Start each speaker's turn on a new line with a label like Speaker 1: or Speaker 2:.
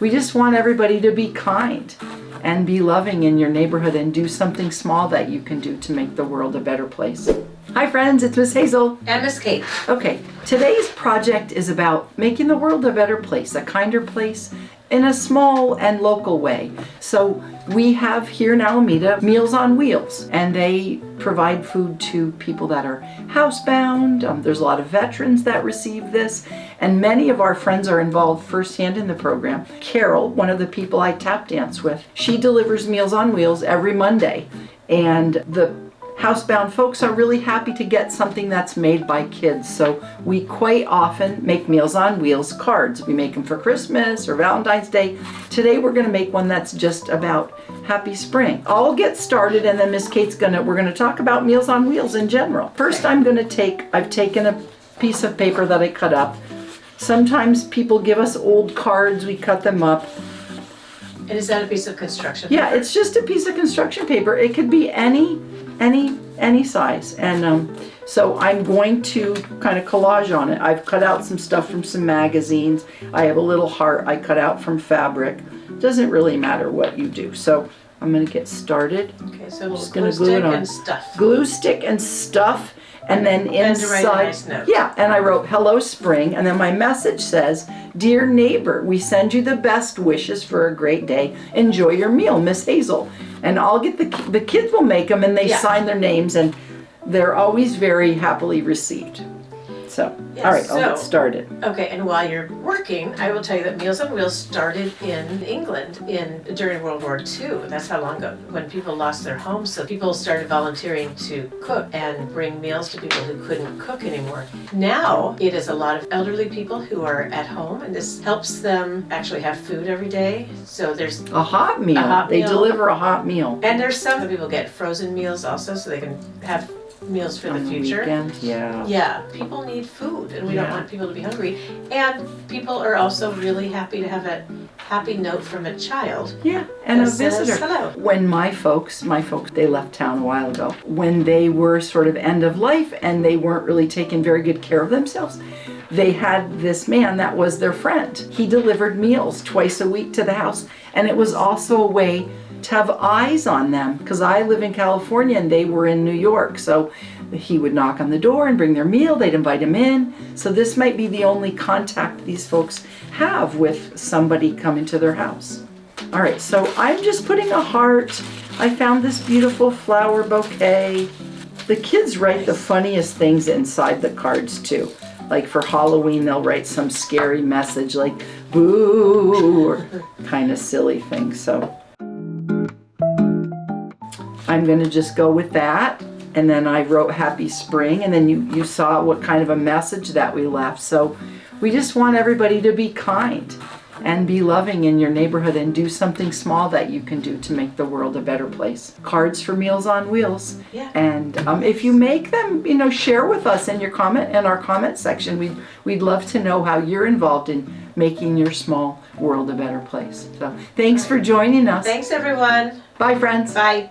Speaker 1: we just want everybody to be kind and be loving in your neighborhood and do something small that you can do to make the world a better place. Hi friends, it's Miss Hazel.
Speaker 2: And Miss Kate.
Speaker 1: Okay, today's project is about making the world a better place, a kinder place, in a small and local way. So we have here in Alameda Meals on Wheels, and they provide food to people that are housebound. There's a lot of veterans that receive this, and many of our friends are involved firsthand in the program. Carol, one of the people I tap dance with, she delivers Meals on Wheels every Monday, and the housebound folks are really happy to get something that's made by kids. So we quite often make Meals on Wheels cards. We make them for Christmas or Valentine's Day. Today we're going to make one that's just about happy spring. I'll get started, and then Miss Kate's we're going to talk about Meals on Wheels in general. First I've taken a piece of paper that I cut up. Sometimes people give us old cards, we cut them up.
Speaker 2: And is that a piece of construction paper?
Speaker 1: Yeah, it's just a piece of construction paper. It could be any size, and so I'm going to kind of collage on it. I've cut out some stuff from some magazines. I have a little heart I cut out from fabric. Doesn't really matter what you do. So I'm going to get started.
Speaker 2: Okay, so
Speaker 1: just
Speaker 2: glue stick and stuff.
Speaker 1: Glue stick and stuff, and then inside.
Speaker 2: And to write a nice note.
Speaker 1: Yeah, and I wrote "Hello Spring," and then my message says, "Dear neighbor, we send you the best wishes for a great day. Enjoy your meal, Miss Hazel." And I'll get the kids will make them, and they sign their names, and they're always very happily received. So, all right, I'll get started.
Speaker 2: Okay, and while you're working, I will tell you that Meals on Wheels started in England during World War II. That's how long ago, when people lost their homes. So people started volunteering to cook and bring meals to people who couldn't cook anymore. Now, it is a lot of elderly people who are at home, and this helps them actually have food every day. So there's
Speaker 1: a hot meal. They deliver a hot meal.
Speaker 2: And there's some people get frozen meals also, so they can have meals for the future.
Speaker 1: Weekend,
Speaker 2: yeah, people need food, and we don't want people to be hungry. And people are also really happy to have a happy note from a child.
Speaker 1: Yeah, and a visitor.
Speaker 2: Hello.
Speaker 1: When my folks, they left town a while ago. When they were sort of end of life and they weren't really taking very good care of themselves, they had this man that was their friend. He delivered meals twice a week to the house, and it was also a way to have eyes on them, because I live in California and they were in New York. So he would knock on the door and bring their meal. They'd invite him in. So this might be the only contact these folks have with somebody coming to their house. All right, so I'm just putting a heart. I found this beautiful flower bouquet. The kids write the funniest things inside the cards too. Like for Halloween, they'll write some scary message like boo, or kind of silly things. So I'm going to just go with that, and then I wrote happy spring, and then you saw what kind of a message that we left. So we just want everybody to be kind and be loving in your neighborhood and do something small that you can do to make the world a better place. Cards for Meals on Wheels.
Speaker 2: Yeah.
Speaker 1: And if you make them, share with us in our comment section. We'd love to know how you're involved in making your small world a better place. So thanks for joining us.
Speaker 2: Thanks everyone.
Speaker 1: Bye friends.
Speaker 2: Bye.